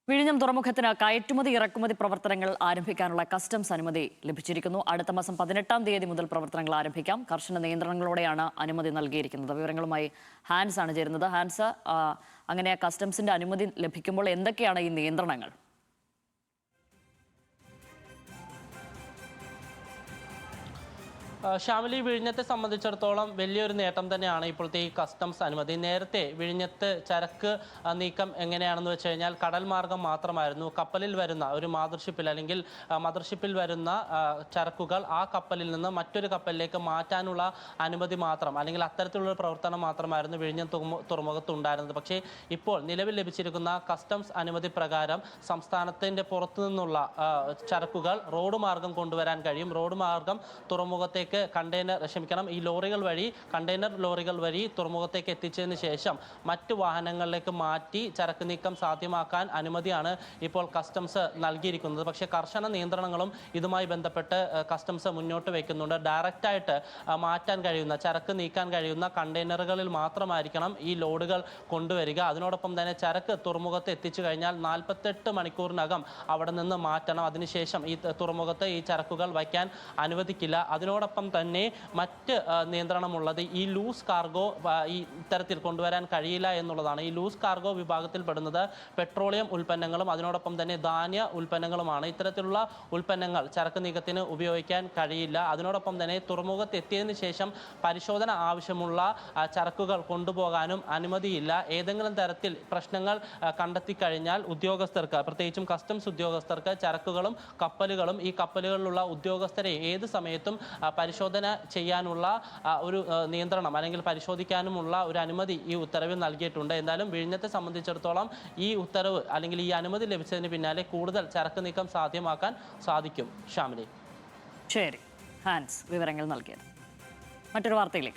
വിഴിഞ്ഞം തുറമുഖത്തിന് കയറ്റുമതി ഇറക്കുമതി പ്രവർത്തനങ്ങൾ ആരംഭിക്കാനുള്ള കസ്റ്റംസ് അനുമതി ലഭിച്ചിരിക്കുന്നു. അടുത്ത മാസം 18-ാം തീയതി മുതൽ പ്രവർത്തനങ്ങൾ ആരംഭിക്കാം. കർശന നിയന്ത്രണങ്ങളോടെയാണ് അനുമതി നൽകിയിരിക്കുന്നത്. വിവരങ്ങളുമായി ഹാൻസ് ആണ് ചേരുന്നത്. ഹാൻസ്, അങ്ങനെ കസ്റ്റംസിന്റെ അനുമതി ലഭിക്കുമ്പോൾ എന്തൊക്കെയാണ് ഈ നിയന്ത്രണങ്ങൾ? ഷാമിലി, വിഴിഞ്ഞത്തെ സംബന്ധിച്ചിടത്തോളം വലിയൊരു നേട്ടം തന്നെയാണ് ഇപ്പോഴത്തെ ഈ കസ്റ്റംസ് അനുമതി. നേരത്തെ വിഴിഞ്ഞത്ത് ചരക്ക് നീക്കം എങ്ങനെയാണെന്ന് വെച്ച് കഴിഞ്ഞാൽ കടൽ മാർഗം മാത്രമായിരുന്നു. കപ്പലിൽ വരുന്ന ഒരു മാതൃഷിപ്പിൽ അല്ലെങ്കിൽ മദർഷിപ്പിൽ വരുന്ന ചരക്കുകൾ ആ കപ്പലിൽ നിന്ന് മറ്റൊരു കപ്പലിലേക്ക് മാറ്റാനുള്ള അനുമതി മാത്രം, അല്ലെങ്കിൽ അത്തരത്തിലുള്ള പ്രവർത്തനം മാത്രമായിരുന്നു വിഴിഞ്ഞം തുറമുഖത്ത് ഉണ്ടായിരുന്നത്. പക്ഷേ ഇപ്പോൾ നിലവിൽ ലഭിച്ചിരിക്കുന്ന കസ്റ്റംസ് അനുമതി പ്രകാരം സംസ്ഥാനത്തിൻ്റെ പുറത്തു നിന്നുള്ള ചരക്കുകൾ റോഡ് മാർഗം കൊണ്ടുവരാൻ കഴിയും. റോഡ് മാർഗം തുറമുഖത്തേക്ക് ഈ ലോറികൾ വഴി, കണ്ടെയ്നർ ലോറികൾ വഴി തുറമുഖത്തേക്ക് എത്തിച്ചതിന് ശേഷം മറ്റു വാഹനങ്ങളിലേക്ക് മാറ്റി ചരക്ക് നീക്കം സാധ്യമാക്കാൻ അനുമതിയാണ് ഇപ്പോൾ കസ്റ്റംസ് നൽകിയിരിക്കുന്നത്. പക്ഷേ കർശന നിയന്ത്രണങ്ങളും ഇതുമായി ബന്ധപ്പെട്ട് കസ്റ്റംസ് മുന്നോട്ട് വയ്ക്കുന്നുണ്ട്. ഡയറക്റ്റായിട്ട് മാറ്റാൻ കഴിയുന്ന, ചരക്ക് നീക്കാൻ കഴിയുന്ന കണ്ടെയ്നറുകളിൽ മാത്രമായിരിക്കണം ഈ ലോഡുകൾ കൊണ്ടുവരിക. അതിനോടൊപ്പം തന്നെ ചരക്ക് തുറമുഖത്ത് എത്തിച്ചു കഴിഞ്ഞാൽ 48 മണിക്കൂറിനകം അവിടെ നിന്ന് മാറ്റണം. അതിനുശേഷം ഈ തുറമുഖത്ത് ഈ ചരക്കുകൾ വയ്ക്കാൻ അനുവദിക്കില്ല. അതിനോടൊപ്പം തന്നെ മറ്റ് നിയന്ത്രണമുള്ളത് ഈ ലൂസ് കാർഗോ ഈ ഇത്തരത്തിൽ കൊണ്ടുവരാൻ കഴിയില്ല എന്നുള്ളതാണ്. ഈ ലൂസ് കാർഗോ വിഭാഗത്തിൽ പെടുന്നത് പെട്രോളിയം ഉൽപ്പന്നങ്ങളും അതിനോടൊപ്പം തന്നെ ധാന്യ ഉൽപ്പന്നങ്ങളുമാണ്. ഇത്തരത്തിലുള്ള ഉൽപ്പന്നങ്ങൾ ചരക്ക് നീക്കത്തിന് ഉപയോഗിക്കാൻ കഴിയില്ല. അതിനോടൊപ്പം തന്നെ തുറമുഖത്ത് എത്തിയതിന് ശേഷം പരിശോധന ആവശ്യമുള്ള ചരക്കുകൾ കൊണ്ടുപോകാനും അനുമതിയില്ല. ഏതെങ്കിലും തരത്തിൽ പ്രശ്നങ്ങൾ കണ്ടെത്തി കഴിഞ്ഞാൽ ഉദ്യോഗസ്ഥർക്ക്, പ്രത്യേകിച്ചും കസ്റ്റംസ് ഉദ്യോഗസ്ഥർക്ക് ചരക്കുകളും കപ്പലുകളും ഈ കപ്പലുകളിലുള്ള ഉദ്യോഗസ്ഥരെ ഏത് സമയത്തും പരിശോധന ചെയ്യാനുള്ള ഒരു നിയന്ത്രണം, അല്ലെങ്കിൽ പരിശോധിക്കാനുമുള്ള ഒരു അനുമതി ഈ ഉത്തരവിൽ നൽകിയിട്ടുണ്ട്. എന്തായാലും വിഴിഞ്ഞത്തെ സംബന്ധിച്ചിടത്തോളം ഈ ഉത്തരവ് അല്ലെങ്കിൽ ഈ അനുമതി ലഭിച്ചതിന് പിന്നാലെ കൂടുതൽ ചരക്ക് നീക്കം സാധ്യമാക്കാൻ സാധിക്കും. ഷാമിലി. ശരി ഹാൻസ്, വിവരങ്ങൾ നൽകിയത്. മറ്റൊരു വാർത്തയിലേക്ക്.